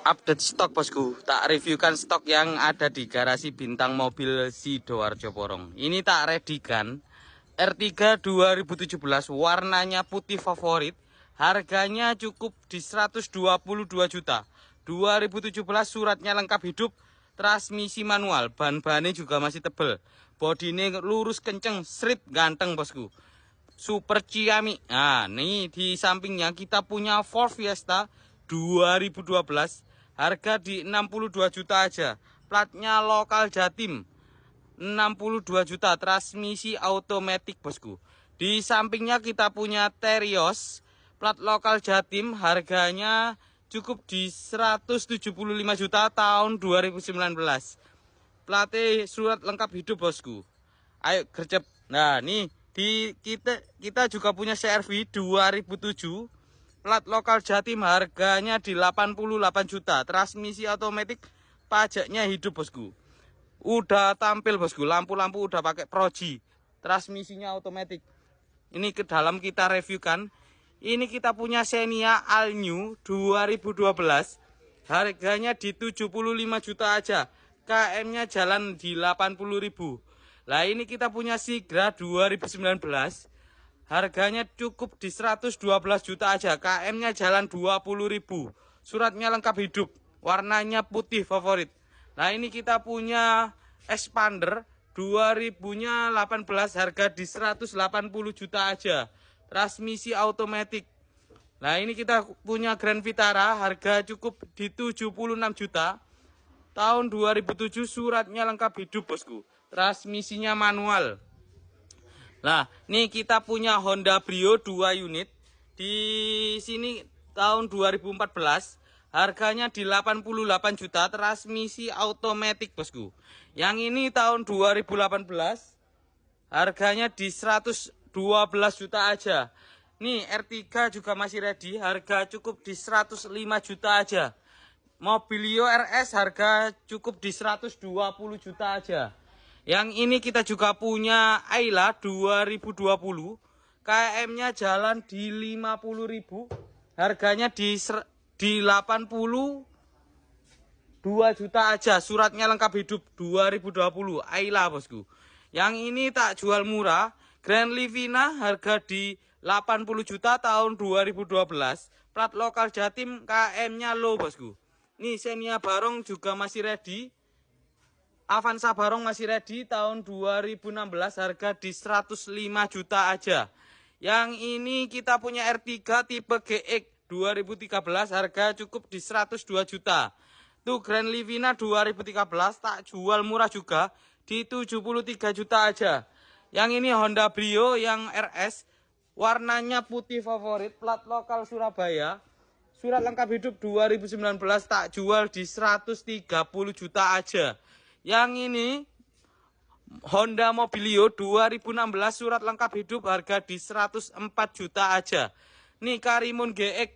Update stok bosku, tak reviewkan stok yang ada di garasi Bintang Mobil Sidoarjo Porong. Ini tak readykan R3 2017 warnanya putih favorit. Harganya cukup di 122 juta. 2017 suratnya lengkap hidup, transmisi manual, ban-bannya juga masih tebel. Bodine lurus kenceng, strip ganteng bosku. Super Ciami. Nah, nih di sampingnya kita punya Ford Fiesta 2012. Harga di 62 juta aja. Platnya lokal Jatim. 62 juta, transmisi automatic bosku. Di sampingnya kita punya Terios plat lokal Jatim, harganya cukup di 175 juta tahun 2019. Plate surat lengkap hidup bosku. Ayo gercep. Nah, nih di kita juga punya CR-V 2007 plat lokal Jatim, harganya di 88 juta, transmisi otomatis, pajaknya hidup bosku. Udah tampil bosku, lampu-lampu udah pakai proji, transmisinya otomatis. Ini ke dalam kita reviewkan. Ini kita punya Xenia All New 2012. Harganya di 75 juta aja. KM-nya jalan di 80.000. Lah ini kita punya Sigra 2019. Harganya cukup di 112 juta aja. KM-nya jalan 20.000. Suratnya lengkap hidup. Warnanya putih favorit. Nah ini kita punya Expander 2000-nya 18, harga di 180 juta aja. Transmisi automatic. Nah ini kita punya Grand Vitara, harga cukup di 76 juta. Tahun 2007, suratnya lengkap hidup bosku. Transmisinya manual. Nah, nih kita punya Honda Brio 2 unit. Di sini tahun 2014, harganya di 88 juta, transmisi automatic bosku. Yang ini tahun 2018, harganya di 112 juta aja. Nih R3 juga masih ready, harga cukup di 105 juta aja. Mobilio RS harga cukup di 120 juta aja. Yang ini kita juga punya Ayla 2020. KM-nya jalan di 50.000. Harganya di 82 juta aja. Suratnya lengkap hidup 2020. Ayla bosku. Yang ini tak jual murah. Grand Livina harga di 80 juta tahun 2012. Plat lokal Jatim, KM-nya low bosku. Nih Xenia Barong juga masih ready. Avanza Barong masih ready tahun 2016, harga di 105 juta aja. Yang ini kita punya R3 tipe GX 2013, harga cukup di 102 juta. Tuh Grand Livina 2013 tak jual murah juga di 73 juta aja. Yang ini Honda Brio yang RS, warnanya putih favorit, plat lokal Surabaya. Surat lengkap hidup 2019, tak jual di 130 juta aja. Yang ini Honda Mobilio 2016, surat lengkap hidup, harga di 104 juta aja. Nih Karimun GX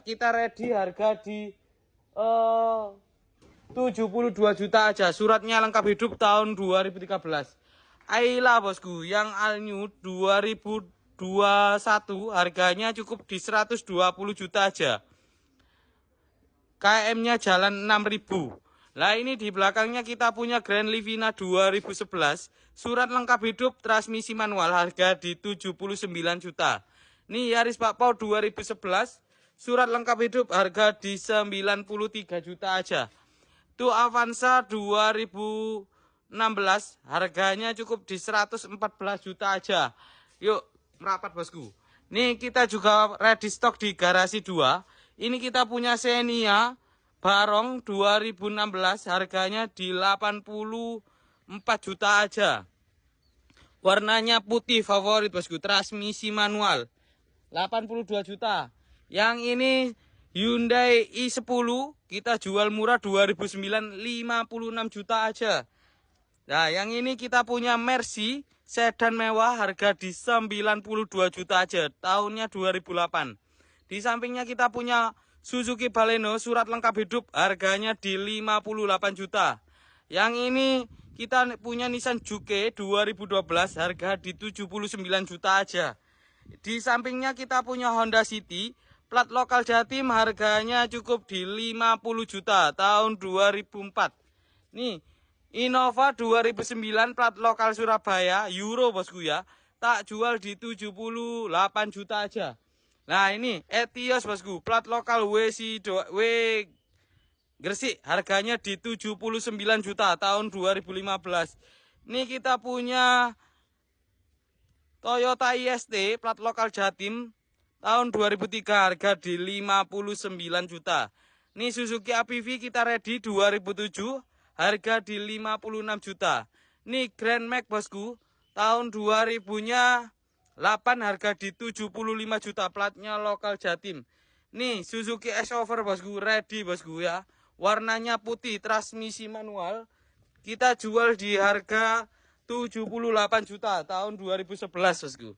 kita ready, harga di 72 juta aja. Suratnya lengkap hidup tahun 2013. Ayla bosku yang all new 2021, harganya cukup di 120 juta aja. KM-nya jalan 6.000. Lah ini di belakangnya kita punya Grand Livina 2011. Surat lengkap hidup, transmisi manual, harga di 79 juta. Nih Yaris Pak Pau 2011. Surat lengkap hidup, harga di 93 juta aja. Tuh Avanza 2016, harganya cukup di 114 juta aja. Yuk merapat bosku. Nih kita juga ready stock di garasi 2. Ini kita punya Xenia Barong 2016, harganya di 84 juta aja. Warnanya putih favorit bosku, transmisi manual. 82 juta. Yang ini Hyundai i10 kita jual murah 2009, 56 juta aja. Nah, yang ini kita punya Mercy sedan mewah, harga di 92 juta aja. Tahunnya 2008. Di sampingnya kita punya Suzuki Baleno, surat lengkap hidup, harganya di 58 juta. Yang ini kita punya Nissan Juke 2012, harga di 79 juta aja. Di sampingnya kita punya Honda City plat lokal Jatim, harganya cukup di 50 juta tahun 2004. Nih, Innova 2009 plat lokal Surabaya, Euro bosku ya. Tak jual di 78 juta aja. Nah, ini Etios bosku, plat lokal W Gresik, harganya di 79 juta tahun 2015. Ini kita punya Toyota IST plat lokal Jatim tahun 2003, harga di 59 juta. Ini Suzuki APV kita ready 2007, harga di 56 juta. Ini Grand Max bosku, tahun 2000-nya 8, harga di 75 juta, platnya lokal Jatim. Nih Suzuki S-Over bosku, ready bosku ya. Warnanya putih, transmisi manual. Kita jual di harga 78 juta tahun 2011 bosku.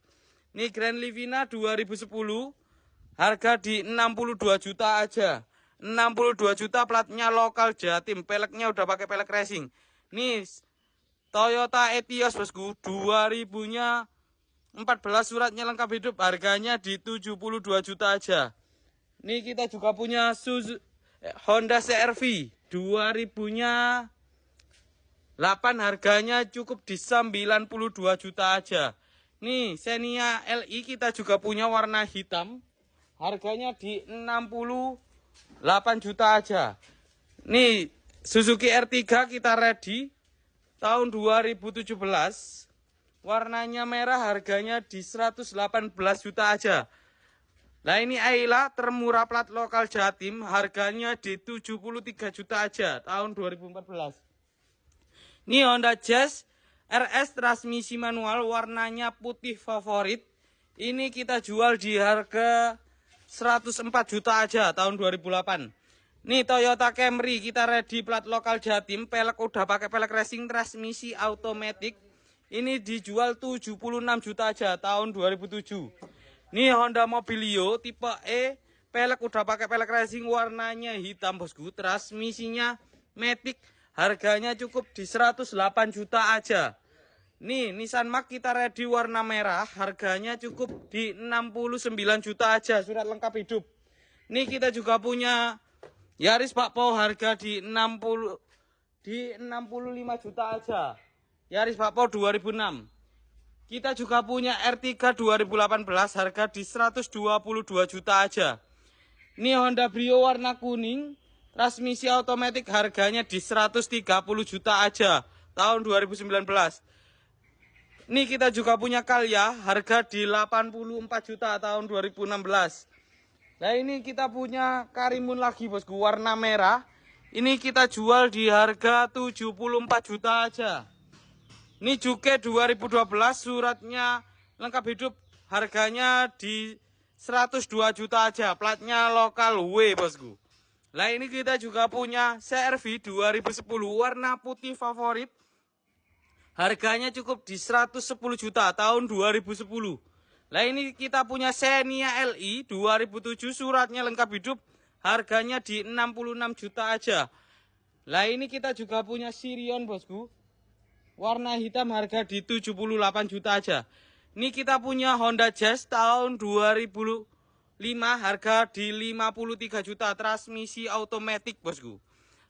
Ini Grand Livina 2010, harga di 62 juta aja. 62 juta, platnya lokal Jatim, peleknya udah pakai pelek racing. Nih Toyota Etios bosku, 2000-nya 14, suratnya lengkap hidup, harganya di 72 juta aja. Nih kita juga punya Honda CR-V 2000-nya 8, harganya cukup di 92 juta aja. Nih Xenia LI kita juga punya warna hitam, harganya di 68 juta aja. Nih Suzuki R3 kita ready tahun 2017, warnanya merah, harganya di 118 juta aja. Nah ini Ayla termurah plat lokal Jatim, harganya di 73 juta aja tahun 2014. Ini Honda Jazz RS transmisi manual, warnanya putih favorit. Ini kita jual di harga 104 juta aja tahun 2008. Nih Toyota Camry kita ready plat lokal Jatim, pelek udah pakai pelek racing, transmisi automatic. Ini dijual 76 juta aja tahun 2007. Nih Honda Mobilio tipe E, pelek udah pakai pelek racing, warnanya hitam bosku, transmisinya matic, harganya cukup di 108 juta aja. Nih Nissan Mark kita ready warna merah, harganya cukup di 69 juta aja, surat lengkap hidup. Nih kita juga punya Yaris Pakpo, harga di 65 juta aja. Yaris Pakpo 2006. Kita juga punya R3 2018, harga di 122 juta aja. Ini Honda Brio warna kuning, transmisi otomatis, harganya di 130 juta aja tahun 2019. Ini kita juga punya Calya, harga di 84 juta tahun 2016. Nah ini kita punya Karimun lagi bosku, warna merah. Ini kita jual di harga 74 juta aja. Ini Juke 2012, suratnya lengkap hidup, harganya di 102 juta aja, platnya lokal W bosku. Nah ini kita juga punya CR-V 2010, warna putih favorit, harganya cukup di 110 juta tahun 2010. Nah ini kita punya Xenia LI 2007, suratnya lengkap hidup, harganya di 66 juta aja. Nah ini kita juga punya Sirion bosku, warna hitam, harga di 78 juta aja. Ini kita punya Honda Jazz tahun 2005, harga di 53 juta, transmisi automatic bosku.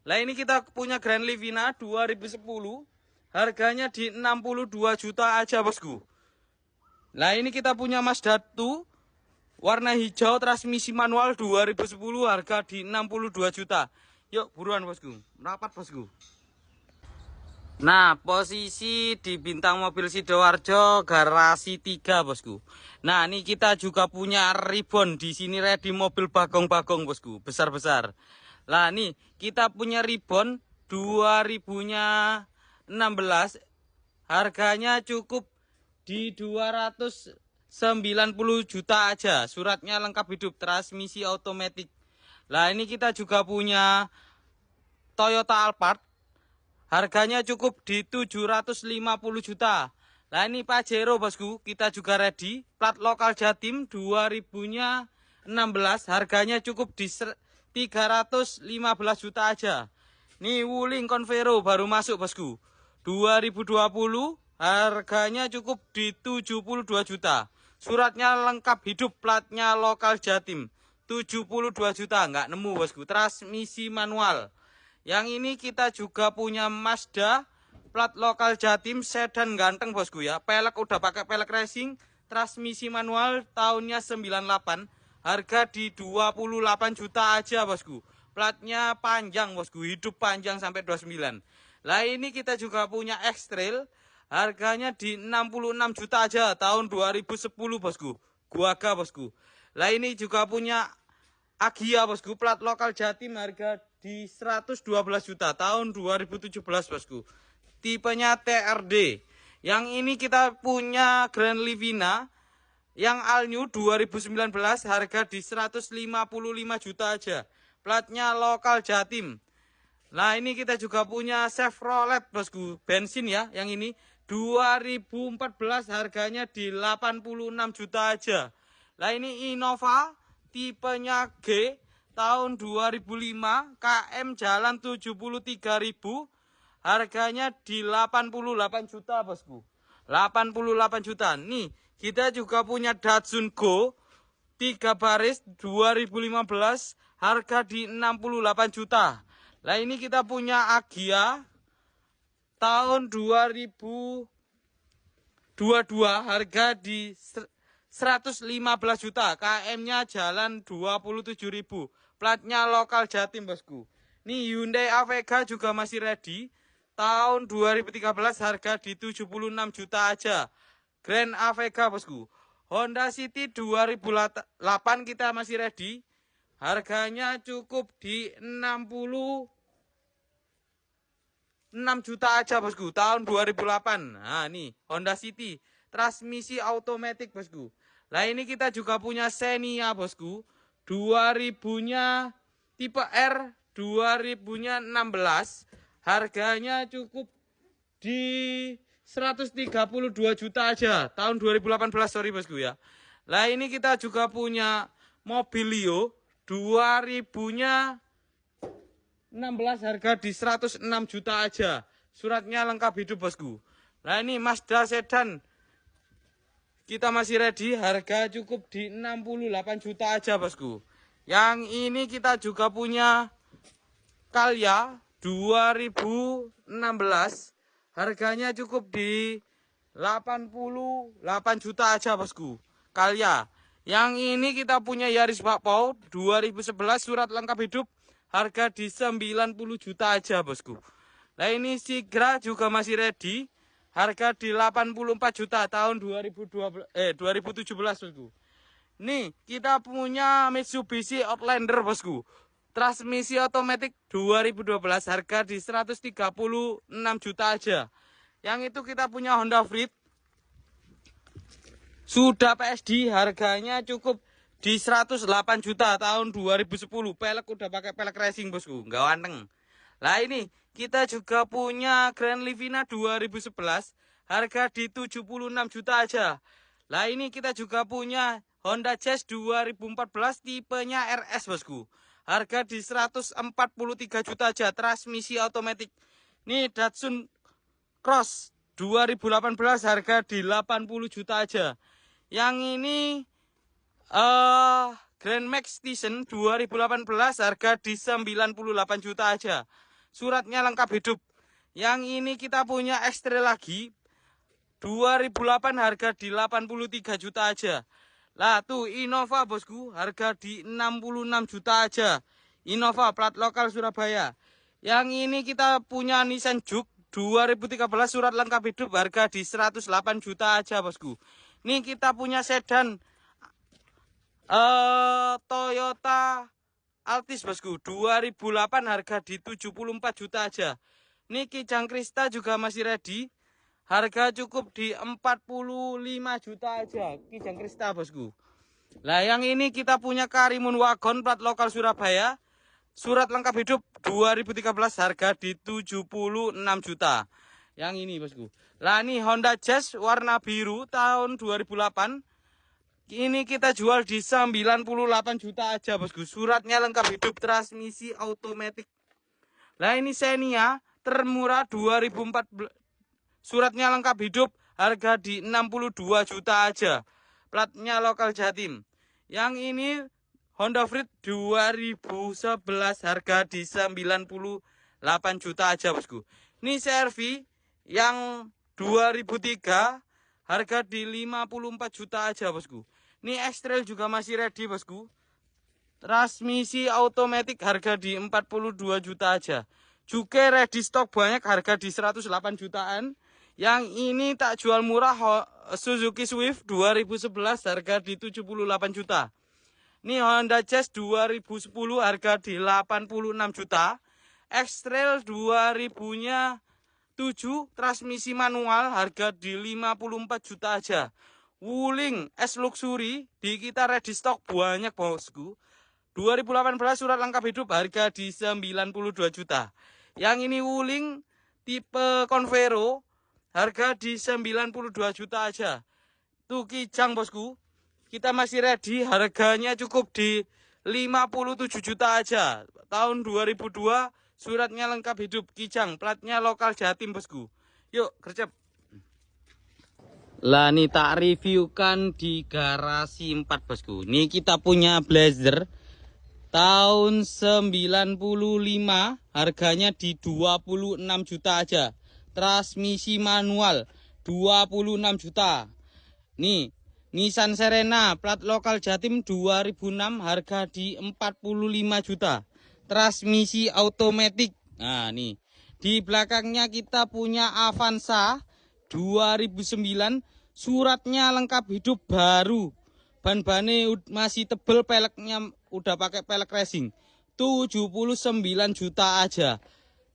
Nah ini kita punya Grand Livina 2010, harganya di 62 juta aja bosku. Nah ini kita punya Mazda 2 warna hijau, transmisi manual 2010, harga di 62 juta. Yuk buruan bosku, merapat bosku. Nah posisi di Bintang Mobil Sidoarjo garasi 3 bosku. Nah ini kita juga punya Ribbon, di sini ready mobil bagong-bagong bosku, besar-besar. Nah nih kita punya Ribbon 2000-nya 16, harganya cukup di 290 juta aja, suratnya lengkap hidup, transmisi otomatis. Nah ini kita juga punya Toyota Alphard, harganya cukup di 750 juta. Nah ini Pajero bosku, kita juga ready plat lokal Jatim 2000-nya 16, harganya cukup di 315 juta aja. Nih Wuling Convero baru masuk bosku, 2020, harganya cukup di 72 juta. Suratnya lengkap hidup, platnya lokal Jatim, 72 juta, nggak nemu bosku. Transmisi manual. Yang ini kita juga punya Mazda plat lokal Jatim, sedan ganteng bosku ya. Pelek udah pakai pelek racing, transmisi manual tahunnya 98. Harga di 28 juta aja bosku. Platnya panjang bosku, hidup panjang sampai 29. Lah ini kita juga punya X-Trail, harganya di 66 juta aja tahun 2010 bosku. Guaga bosku. Lah ini juga punya Agia bosku, plat lokal Jatim, harga di 112 juta tahun 2017 bosku. Tipenya TRD. Yang ini kita punya Grand Livina yang all new 2019, harga di 155 juta aja. Platnya lokal Jatim. Nah ini kita juga punya Chevrolet bosku, bensin ya, yang ini 2014, harganya di 86 juta aja. Nah ini Innova tipenya G tahun 2005, KM jalan 73.000, harganya di 88 juta bosku. 88 juta. Nih kita juga punya Datsun Go 3 baris 2015, harga di 68 juta. Nah ini kita punya Agia tahun 2022, harga di 115 juta. KM-nya jalan 27.000. Platnya lokal Jatim bosku. Nih Hyundai Avega juga masih ready. Tahun 2013, harga di 76 juta aja. Grand Avega bosku. Honda City 2008 kita masih ready. Harganya cukup di 66 juta aja bosku. Tahun 2008. Nah nih Honda City. Transmisi automatic bosku. Nah ini kita juga punya Xenia bosku. 2000-nya tipe R, 2000-nya 16. Harganya cukup di 132 juta aja. Tahun 2018 sorry bosku ya. Nah ini kita juga punya Mobilio 2000-nya 16, harga di 106 juta aja. Suratnya lengkap hidup bosku. Nah ini Mazda sedan kita masih ready, harga cukup di 68 juta aja bosku. Yang ini kita juga punya Calya 2016, harganya cukup di 88 juta aja bosku. Calya. Yang ini kita punya Yaris Bakpao 2011, surat lengkap hidup, harga di 90 juta aja bosku. Nah ini Sigra juga masih ready, harga di 84 juta tahun 2017 bosku. Nih kita punya Mitsubishi Outlander bosku, transmisi otomatis 2012, harga di 136 juta aja. Yang itu kita punya Honda Freed sudah PSD, harganya cukup di 108 juta tahun 2010. Pelek udah pakai pelek racing bosku, nggak wanteng. Lah ini kita juga punya Grand Livina 2011, harga di 76 juta aja. Lah ini kita juga punya Honda Jazz 2014 tipenya RS bosku, harga di 143 juta aja, transmisi otomatis. Nih Datsun Cross 2018, harga di 80 juta aja. Yang ini Grand Max Tizen 2018, harga di 98 juta aja. Suratnya lengkap hidup. Yang ini kita punya X-Trail lagi 2008, harga di 83 juta aja. Lah tuh Innova bosku, harga di 66 juta aja. Innova plat lokal Surabaya. Yang ini kita punya Nissan Juke 2013, surat lengkap hidup, harga di 108 juta aja bosku. Nih kita punya sedan Toyota Altis bosku 2008, harga di 74 juta aja. Nih Kijang Krista juga masih ready, harga cukup di 45 juta aja Kijang Krista bosku. Nah yang ini kita punya Karimun Wagon plat lokal Surabaya, surat lengkap hidup 2013, harga di 76 juta. Yang ini bosku. Lah ini Honda Jazz warna biru tahun 2008. Ini kita jual di 98 juta aja bosku. Suratnya lengkap hidup, transmisi otomatis. Nah ini Xenia termurah 2014, suratnya lengkap hidup, harga di 62 juta aja. Platnya lokal Jatim. Yang ini Honda Freed 2011 harga di 98 juta aja bosku. Ini CR-V yang 2003 harga di 54 juta aja bosku. Ini X-Trail juga masih ready bosku. Transmisi automatic harga di 42 juta aja. Juga ready stok banyak harga di 108 jutaan. Yang ini tak jual murah, Suzuki Swift 2011 harga di 78 juta. Ini Honda Jazz 2010 harga di 86 juta. X-Trail 2000-nya 7 transmisi manual harga di 54 juta aja. Wuling S Luxury di kita ready stock banyak bosku. 2018 surat lengkap hidup harga di 92 juta. Yang ini Wuling tipe Convero harga di 92 juta aja. Tuh Kijang bosku. Kita masih ready, harganya cukup di 57 juta aja. Tahun 2002, suratnya lengkap hidup, Kijang, platnya lokal Jatim bosku. Yuk, gercep. Lah nih tak reviewkan di garasi 4 bosku. Nih kita punya Blazer tahun 95, harganya di 26 juta aja. Transmisi manual 26 juta. Nih Nissan Serena plat lokal Jatim 2006 harga di 45 juta. Transmisi automatic. Nah nih di belakangnya kita punya Avanza 2009, suratnya lengkap hidup baru. Ban-bannya masih tebel, peleknya udah pakai pelek racing. 79 juta aja.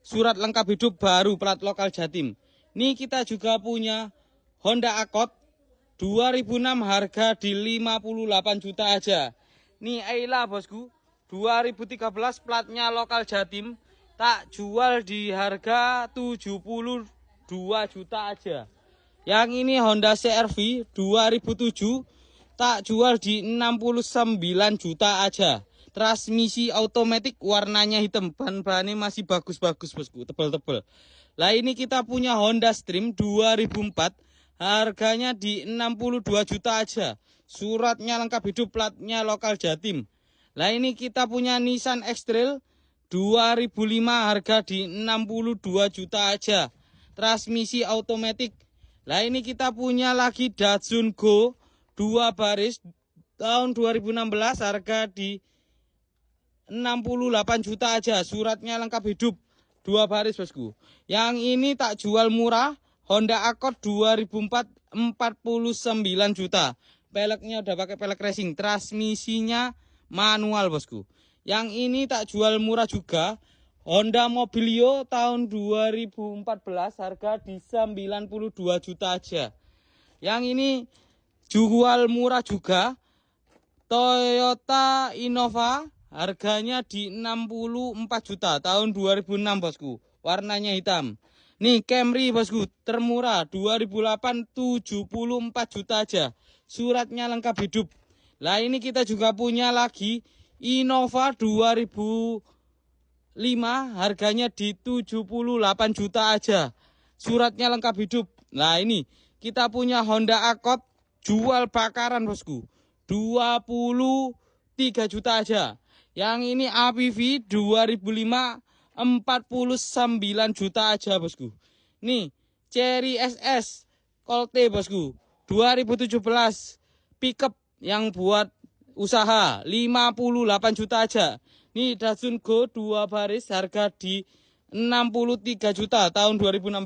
Surat lengkap hidup baru plat lokal Jatim. Nih kita juga punya Honda Accord 2006 harga di 58 juta aja. Nih Ayla bosku 2013 platnya lokal Jatim, tak jual di harga 72 juta aja. Yang ini Honda CR-V 2007 tak jual di 69 juta aja. Transmisi automatic warnanya hitam, ban-bannya masih bagus-bagus bosku, tebal-tebal. Lah ini kita punya Honda Stream 2004, harganya di 62 juta aja. Suratnya lengkap hidup, platnya lokal Jatim. Lah ini kita punya Nissan X-Trail 2005, harga di 62 juta aja. Transmisi automatic. Lah ini kita punya lagi Datsun Go 2 baris tahun 2016, harga di 68 juta aja. Suratnya lengkap hidup 2 baris bosku. Yang ini tak jual murah, Honda Accord 2004 49 juta. Peleknya udah pakai pelek racing, transmisinya manual bosku. Yang ini tak jual murah juga, Honda Mobilio tahun 2014 harga di 92 juta aja. Yang ini jual murah juga, Toyota Innova harganya di 64 juta tahun 2006 bosku. Warnanya hitam. Nih Camry bosku termurah 2008 74 juta aja. Suratnya lengkap hidup. Lah ini kita juga punya lagi Innova 2005, harganya di 78 juta aja. Suratnya lengkap hidup. Nah ini kita punya Honda Accord jual bakaran bosku, 23 juta aja. Yang ini APV 2005 49 juta aja bosku. Nih Cherry SS Colte bosku 2017, pickup yang buat usaha 58 juta aja. Nih Datsun Go 2 baris harga di 63 juta tahun 2016.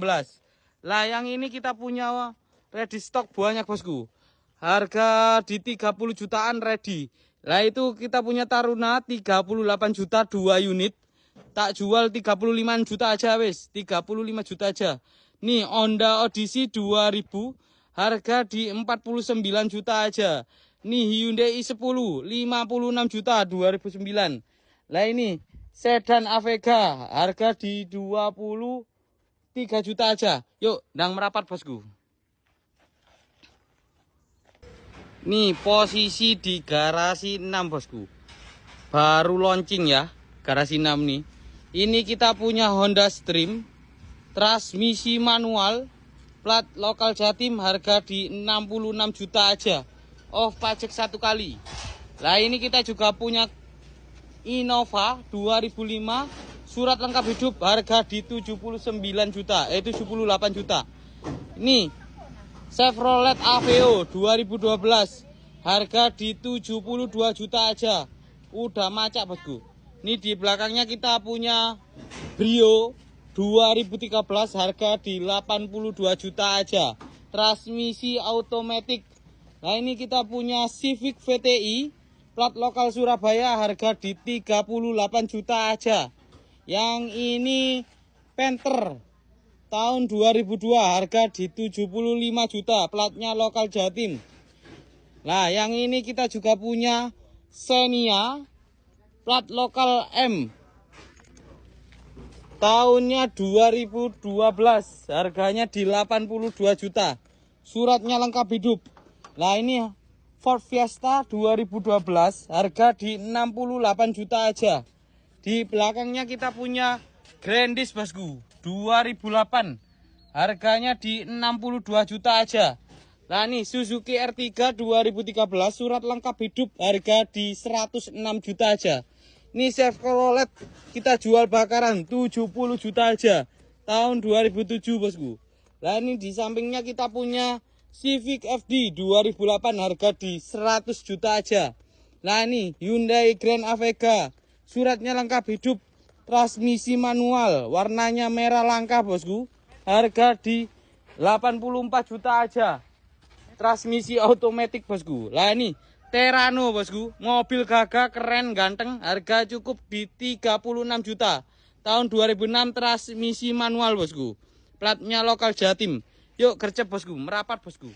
Lah yang ini kita punya ready stock banyak bosku. Harga di 30 jutaan ready. Lah itu kita punya Taruna 38 juta 2 unit. Tak jual 35 juta aja wes. 35 juta aja. Nih Honda Odyssey 2000 harga di 49 juta aja. Nih Hyundai i10 56 juta 2009. Lah ini sedan Avega harga di 23 juta aja. Yuk ndang merapat bosku. Nih posisi di garasi 6 bosku. Baru launching ya garasi 6 nih. Ini kita punya Honda Stream transmisi manual plat lokal Jatim, harga di 66 juta aja. Off pajak 1 kali. Nah ini kita juga punya Innova 2005, surat lengkap hidup, harga di 79 juta, 78 juta. Ini Chevrolet Aveo 2012, harga di 72 juta aja. Udah macak bosku. Ini di belakangnya kita punya Brio 2013, harga di 82 juta aja. Transmisi automatic. Nah ini kita punya Civic VTI plat lokal Surabaya, harga di 38 juta aja. Yang ini Panther tahun 2002, harga di 75 juta, platnya lokal Jatim. Nah yang ini kita juga punya Xenia plat lokal M tahunnya 2012, harganya di 82 juta, suratnya lengkap hidup. Nah ini Ford Fiesta 2012, harga di 68 juta aja. Di belakangnya kita punya Grandis bosku 2008, harganya di 62 juta aja. Nah nih Suzuki R3 2013, surat lengkap hidup, harga di 106 juta aja. Ini Chevrolet kita jual bakaran 70 juta aja, tahun 2007 bosku. Nah ini di sampingnya kita punya Civic FD 2008, harga di 100 juta aja. Nah ini Hyundai Grand Avega, suratnya lengkap hidup, transmisi manual, warnanya merah langka bosku, harga di 84 juta aja. Transmisi otomatis bosku. Lah ini Terano bosku, mobil gagah keren ganteng, harga cukup di 36 juta. Tahun 2006, transmisi manual bosku. Platnya lokal Jatim. Yuk gercep bosku, merapat bosku.